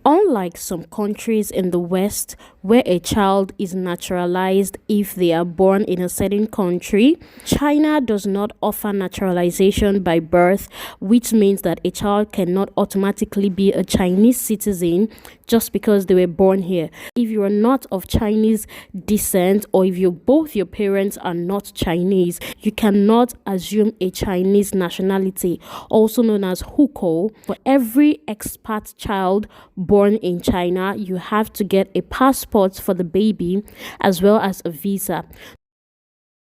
Unlike some countries in the West, where a child is naturalized if they are born in a certain country, China does not offer naturalization by birth, which means that a child cannot automatically be a Chinese citizen just because they were born here. If you are not of Chinese descent, or if both your parents are not Chinese, you cannot assume a Chinese nationality, also known as hukou. For every expat child born in China, you have to get a passport for the baby as well as a visa.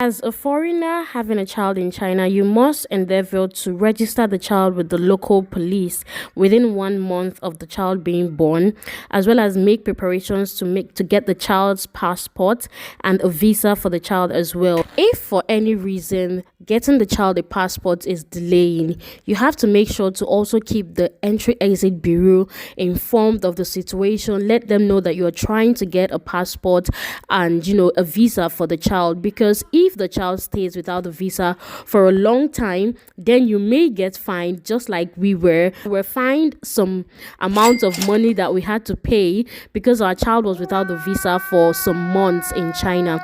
As a foreigner having a child in China, you must endeavor to register the child with the local police within 1 month of the child being born, as well as make preparations to get the child's passport and a visa for the child as well. If for any reason getting the child a passport is delaying, you have to make sure to also keep the entry-exit bureau informed of the situation. Let them know that you are trying to get a passport and a visa for the child, because if the child stays without a visa for a long time, then you may get fined, just like we were fined some amount of money that we had to pay because our child was without the visa for some months in China.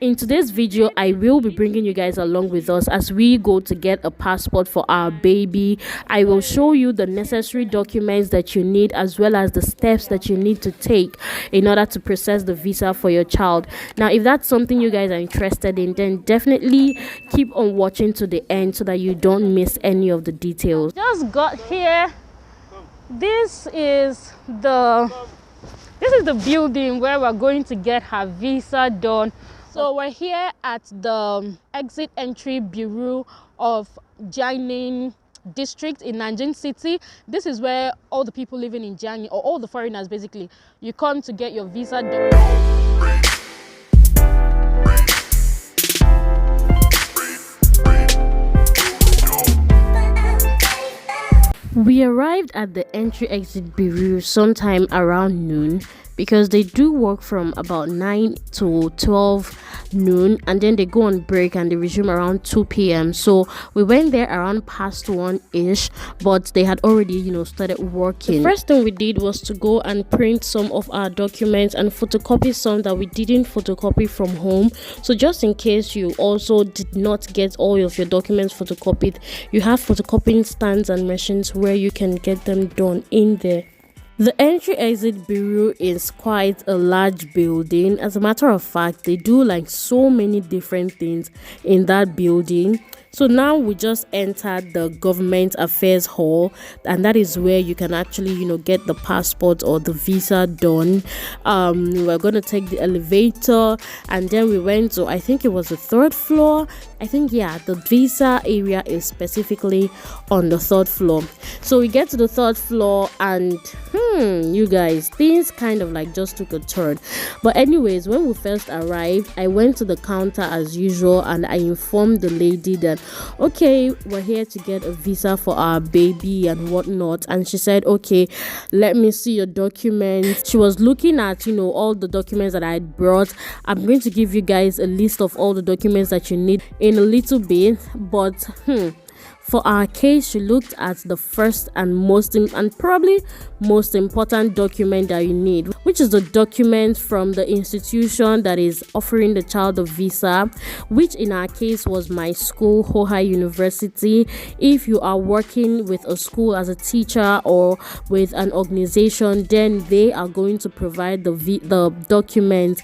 In today's video, I will be bringing you guys along with us as we go to get a passport for our baby. I will show you the necessary documents that you need, as well as the steps that you need to take in order to process the visa for your child. Now, if that's something you guys are interested in, then definitely keep on watching to the end so that you don't miss any of the details. Just got here. This is the building where we're going to get her visa done. So we're here at the exit entry bureau of Jiangning district in Nanjing city. This is where all the people living in Jiangning, or all the foreigners basically, you come to get your visa done. We arrived at the entry exit bureau sometime around noon, because they do work from about 9 to 12 noon, and then they go on break and they resume around 2 p.m. So we went there around past 1-ish, but they had already started working. The first thing we did was to go and print some of our documents and photocopy some that we didn't photocopy from home. So just in case you also did not get all of your documents photocopied, you have photocopying stands and machines where you can get them done in there. The entry-exit bureau is quite a large building. As a matter of fact, they do like so many different things in that building. So now we just entered the government affairs hall, and that is where you can actually get the passport or the visa done. We're going to take the elevator, and then we went to, I think it was the 3rd floor. I think, yeah, the visa area is specifically on the 3rd floor. So we get to the 3rd floor, and you guys, things kind of like just took a turn. But anyways, when we first arrived, I went to the counter as usual, and I informed the lady that, okay, we're here to get a visa for our baby and whatnot. And she said, okay, let me see your documents. She was looking at all the documents that I had brought. I'm going to give you guys a list of all the documents that you need in a little bit, but for our case, she looked at the first and probably most important document that you need, which is the document from the institution that is offering the child a visa, which in our case was my school, Hohai University. If you are working with a school as a teacher or with an organization, then they are going to provide the document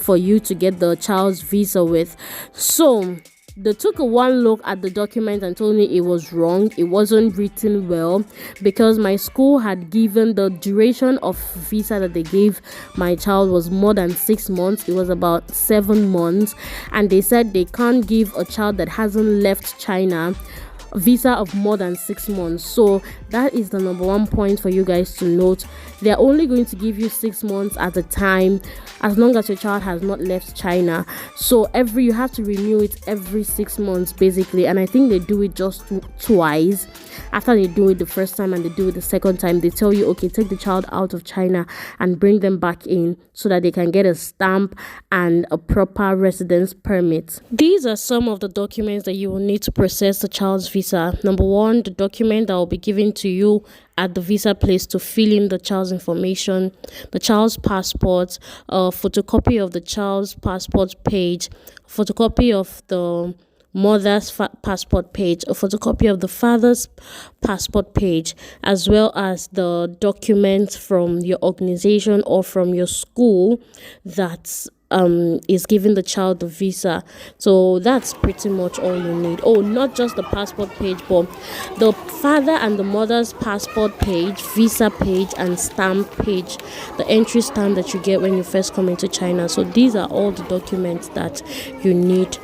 for you to get the child's visa with. So they took one look at the document and told me it was wrong. It wasn't written well, because my school had given the duration of visa that they gave my child was more than 6 months. It was about 7 months, and they said they can't give a child that hasn't left China a visa of more than 6 months. So that is the number one point for you guys to note. They're only going to give you 6 months at a time, as long as your child has not left China. So you have to renew it every 6 months basically, and I think they do it just twice. After they do it the first time and they do it the second time, they tell you, okay, take the child out of China and bring them back in so that they can get a stamp and a proper residence permit. These are some of the documents that you will need to process the child's visa. Number one, the document that will be given to you at the visa place to fill in the child's information, the child's passport, a photocopy of the child's passport page, photocopy of the mother's passport page, a photocopy of the father's passport page, as well as the documents from your organization or from your school that is giving the child the visa. So that's pretty much all you need. Oh, not just the passport page, but the father and the mother's passport page, visa page, and stamp page, the entry stamp that you get when you first come into China. So these are all the documents that you need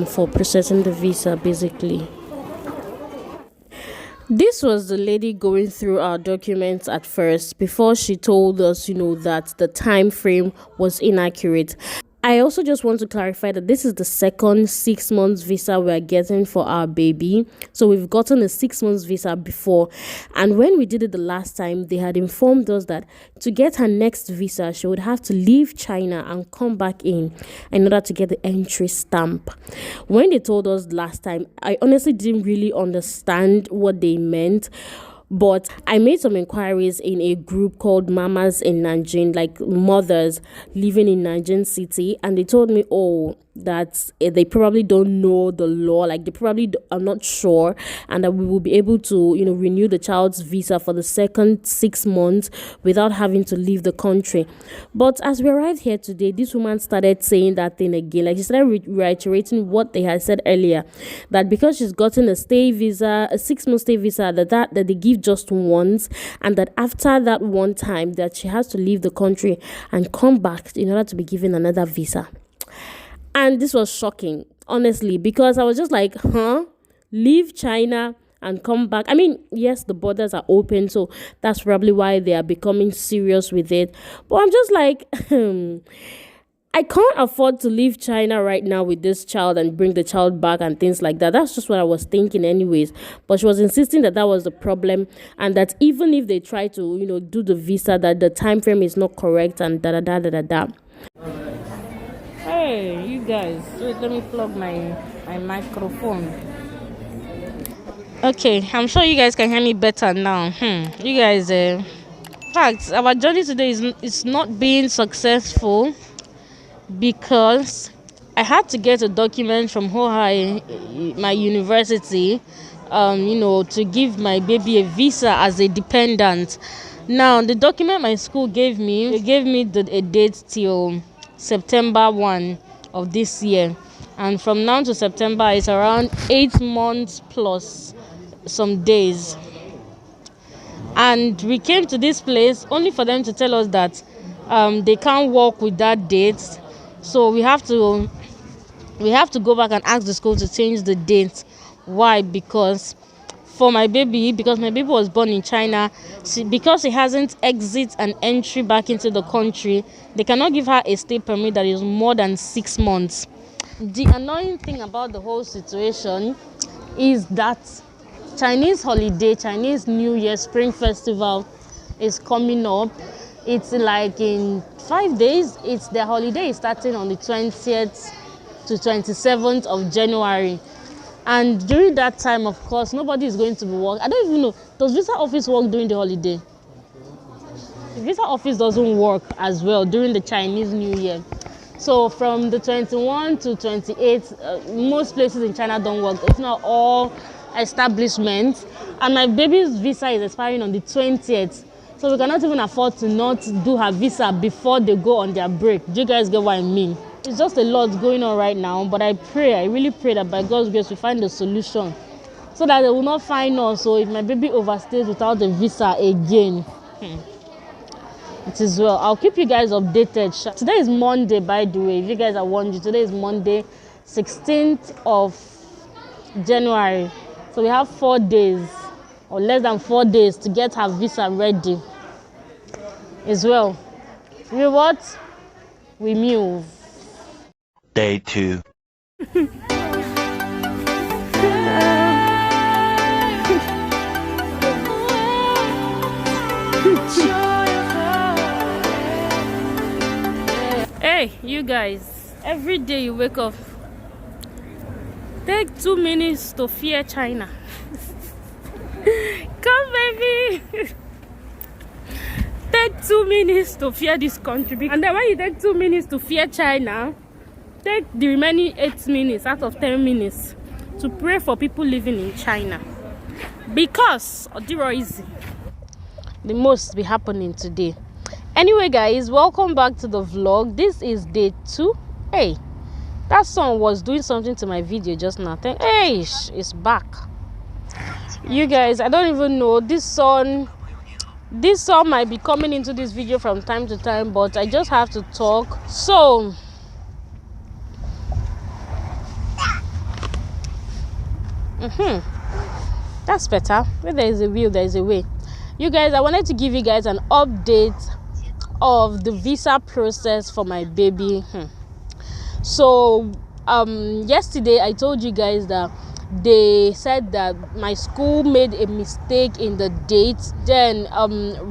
for processing the visa, basically. This was the lady going through our documents at first before she told us, that the time frame was inaccurate. I also just want to clarify that this is the second 6 months visa we're getting for our baby. So we've gotten a 6 months visa before. And when we did it the last time, they had informed us that to get her next visa, she would have to leave China and come back in order to get the entry stamp. When they told us last time, I honestly didn't really understand what they meant. But I made some inquiries in a group called Mamas in Nanjing, like mothers living in Nanjing City, and they told me, that they probably don't know the law, like they probably are not sure, and that we will be able to, renew the child's visa for the second 6 months without having to leave the country. But as we arrived here today, this woman started saying that thing again. Like she started reiterating what they had said earlier, that because she's gotten a stay visa, a 6 month stay visa, that they give just once, and that after that one time that she has to leave the country and come back in order to be given another visa. And this was shocking, honestly, because I was just like, leave China and come back. I mean, yes, the borders are open, so that's probably why they are becoming serious with it. But I'm just like, I can't afford to leave China right now with this child and bring the child back and things like that. That's just what I was thinking anyways. But she was insisting that was the problem, and that even if they try to, do the visa, that the time frame is not correct and da-da-da-da-da-da. Hey, you guys, wait, let me plug my microphone. Okay, I'm sure you guys can hear me better now. You guys, in fact, our journey today is not being successful because I had to get a document from Hohai, my university, to give my baby a visa as a dependent. Now, the document my school gave me, a date till September 1 of this year, and from now to September it's around 8 months plus some days. And we came to this place only for them to tell us that they can't work with that date, so we have to go back and ask the school to change the date. Why? Because my baby was born in China, because she hasn't exit and entry back into the country, they cannot give her a stay permit that is more than 6 months. The annoying thing about the whole situation is that Chinese holiday, Chinese New Year, Spring Festival is coming up. It's like in 5 days. It's their holiday is starting on the 20th to 27th of January. And during that time, of course, nobody is going to be working. I don't even know, does visa office work during the holiday? The visa office doesn't work as well during the Chinese New Year. So from the 21 to 28, most places in China don't work, if not all establishments. And my baby's visa is expiring on the 20th. So we cannot even afford to not do her visa before they go on their break. Do you guys get what I mean? It's just a lot going on right now, but I really pray that by God's grace we find a solution so that they will not find us. So if my baby overstays without a visa again, it is well. I'll keep you guys updated. Today is Monday, by the way, if you guys are wondering. Today is Monday, 16th of January. So we have 4 days or less than 4 days to get her visa ready as well. We what? We move. Day 2. Hey, you guys, every day you wake up, take 2 minutes to fear China. Come, baby. Take 2 minutes to fear this country, and then when you take 2 minutes to fear China, take the remaining 8 minutes out of 10 minutes to pray for people living in China, because the most be happening today. Anyway, guys, welcome back to the vlog. This is day 2. Hey, that song was doing something to my video just now. Hey, it's back. You guys, I don't even know, this song might be coming into this video from time to time, but I just have to talk. So that's better. Where there is a will, there is a way. You guys, I wanted to give you guys an update of the visa process for my baby. So yesterday I told you guys that they said that my school made a mistake in the date, then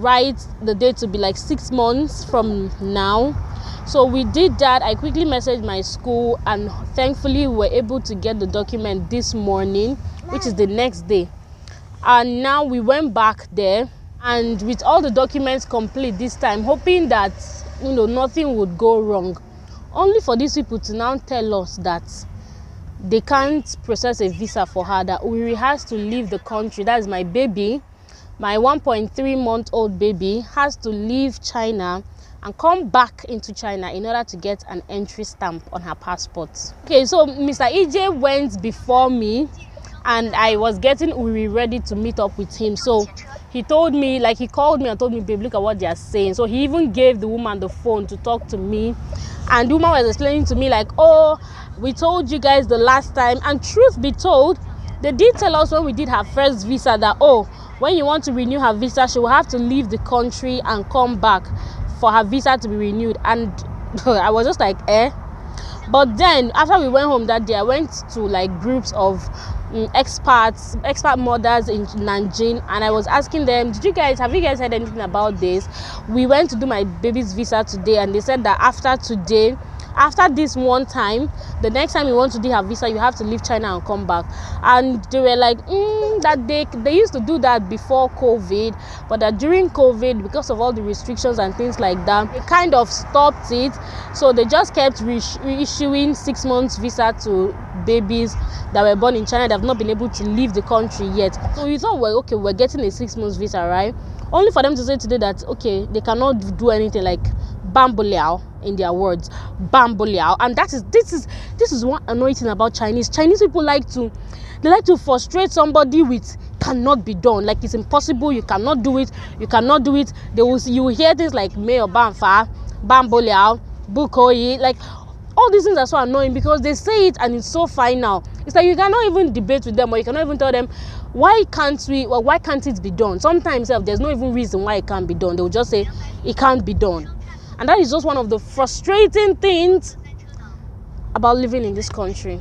write the date to be like 6 months from now. So we did that. I quickly messaged my school, and thankfully we were able to get the document this morning, which is the next day. And now we went back there, and with all the documents complete this time, hoping that nothing would go wrong, only for these people to now tell us that they can't process a visa for her, that Uri has to leave the country. That is my baby, my 1.3-month-old baby has to leave China and come back into China in order to get an entry stamp on her passport. Okay, so Mr. EJ went before me, and I was getting Uri ready to meet up with him. So he told me, like, he called me and told me, babe, look at what they are saying. So he even gave the woman the phone to talk to me, and the woman was explaining to me like, oh, we told you guys the last time. And truth be told, they did tell us when we did her first visa that, oh, when you want to renew her visa, she will have to leave the country and come back for her visa to be renewed. And I was just like, eh. But then after we went home that day, I went to like groups of expat mothers in Nanjing, and I was asking them, have you guys heard anything about this? We went to do my baby's visa today, and they said that after this one time, the next time you want to do her visa, you have to leave China and come back. And they were like, that they used to do that before COVID, but that during COVID, because of all the restrictions and things like that, they kind of stopped it. So they just kept reissuing 6 months visa to babies that were born in China that have not been able to leave the country yet. So we thought, well, okay, we're getting a 6 months visa, right? Only for them to say today that, okay, they cannot do anything, like bamboleao, in their words, bamboleao. And this is one annoying thing about Chinese people. Like to frustrate somebody with cannot be done, like it's impossible, you cannot do it. You will hear things like mayo banfa, bamboleao, bukoyi, like all these things are so annoying because they say it and it's so final. It's like you cannot even debate with them, or you cannot even tell them why can't it be done. Sometimes there's no even reason why it can't be done. They will just say it can't be done. And that is just one of the frustrating things about living in this country.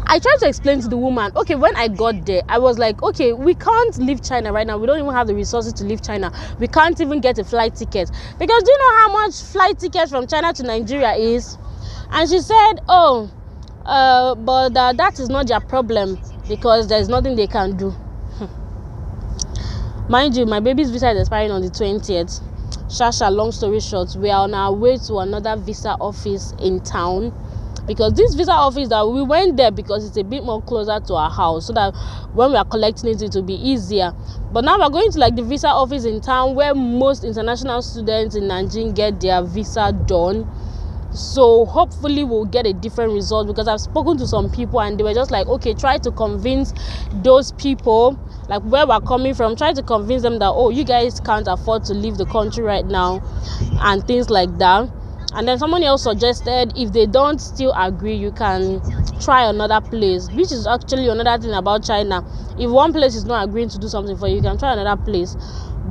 I tried to explain to the woman, okay, when I got there, I was like, okay, we can't leave China right now. We don't even have the resources to leave China. We can't even get a flight ticket. Because do you know how much flight ticket from China to Nigeria is? And she said, oh, but that is not their problem because there's nothing they can do. Mind you, my baby's visa is expiring on the 20th. Shasha, long story short, we are on our way to another visa office in town, because this visa office that we went there because it's a bit more closer to our house, so that when we are collecting it will be easier. But now we're going to like the visa office in town where most international students in Nanjing get their visa done. So hopefully we'll get a different result, because I've spoken to some people and they were just like, okay, try to convince those people, like where we're coming from, try to convince them that, oh, you guys can't afford to leave the country right now and things like that. And then someone else suggested if they don't still agree, you can try another place, which is actually another thing about China. If one place is not agreeing to do something for you, you can try another place.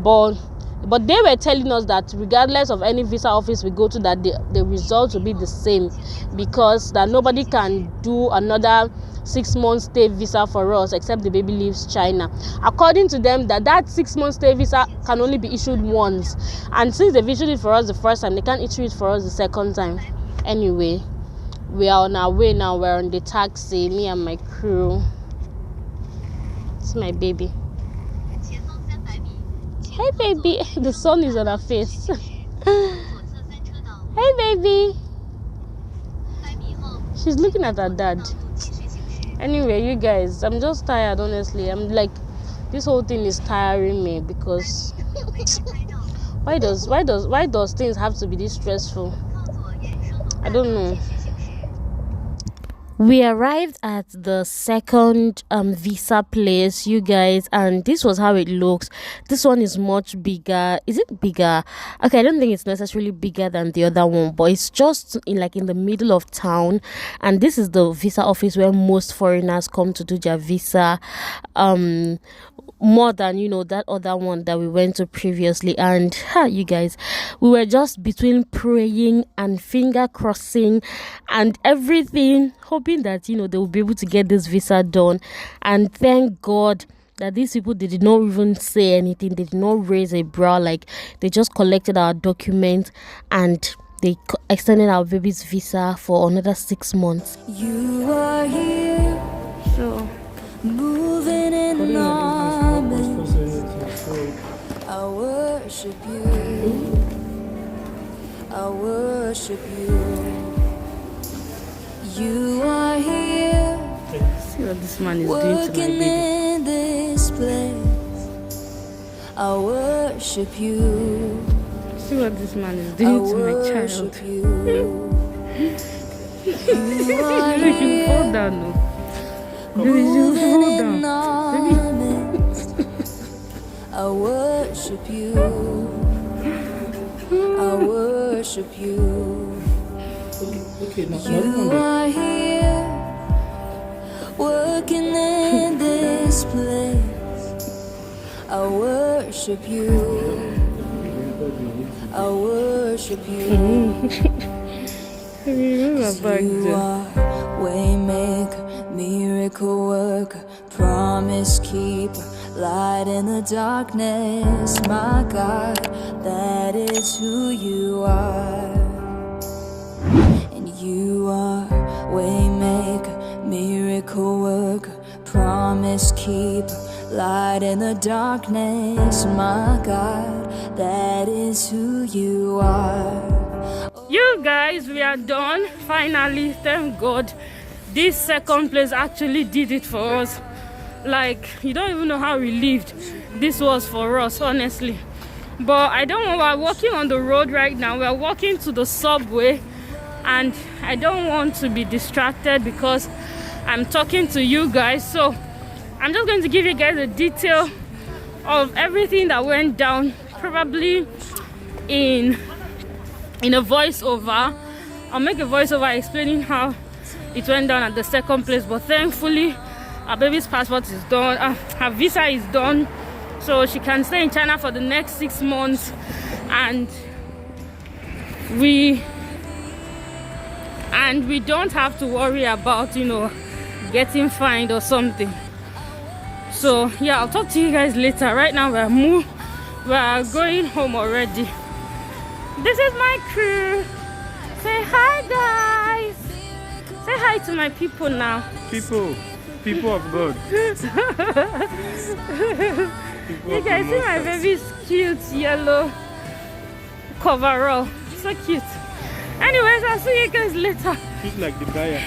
But they were telling us that regardless of any visa office we go to, that the results will be the same, because that nobody can do another 6 months stay visa for us except the baby leaves China. According to them, that 6 months stay visa can only be issued once, and since they've issued it for us the first time, they can't issue it for us the second time. Anyway, we are on our way now. We're on the taxi, me and my crew. It's my baby. Hey baby, the sun is on her face. Hey baby. She's looking at her dad. Anyway, you guys, I'm just tired, honestly. I'm like, this whole thing is tiring me because why does things have to be this stressful? I don't know. We arrived at the second visa place, you guys, and this was how it looks. This one is much bigger. Is it bigger? Okay, I don't think it's necessarily bigger than the other one, but it's just in the middle of town, and this is the visa office where most foreigners come to do their visa. More than that other one that we went to previously. And you guys, we were just between praying and finger crossing and everything, hoping that they will be able to get this visa done. And thank God that these people, they did not even say anything. They did not raise a brow. They just collected our documents and they extended our baby's visa for another 6 months. You are here, So moving in armies. I worship you. I worship you. You are here, see what this man is doing to my working baby. in this place. I worship you. See what this man is I doing to my worship child. you. You are You should fall here, down, no. Baby, you should fall moving in down. armies. I worship you. I worship you. You are here, working in this place. I worship you. I worship you. You are waymaker, miracle worker, promise keeper, light in the darkness. My God, that is who you are. And you are waymaker, miracle worker, promise keeper, light in the darkness. My God, that is who you are. You guys, we are done finally. Thank God this second place actually did it for us. You don't even know how relieved this was for us, honestly. But I don't know, we're walking on the road right now. We're walking to the subway and I don't want to be distracted because I'm talking to you guys. So I'm just going to give you guys a detail of everything that went down, probably in a voiceover. I'll make a voiceover explaining how it went down at the second place. But thankfully our baby's passport is done, her visa is done, so she can stay in China for the next 6 months, and we don't have to worry about getting fined or something. So yeah, I'll talk to you guys later. Right now we're going home already. This is my crew. Say hi, guys. Say hi to my people now. People of God. You guys see my baby's cute yellow coverall. So cute. Anyways, I'll see you guys later. She's like the buyer.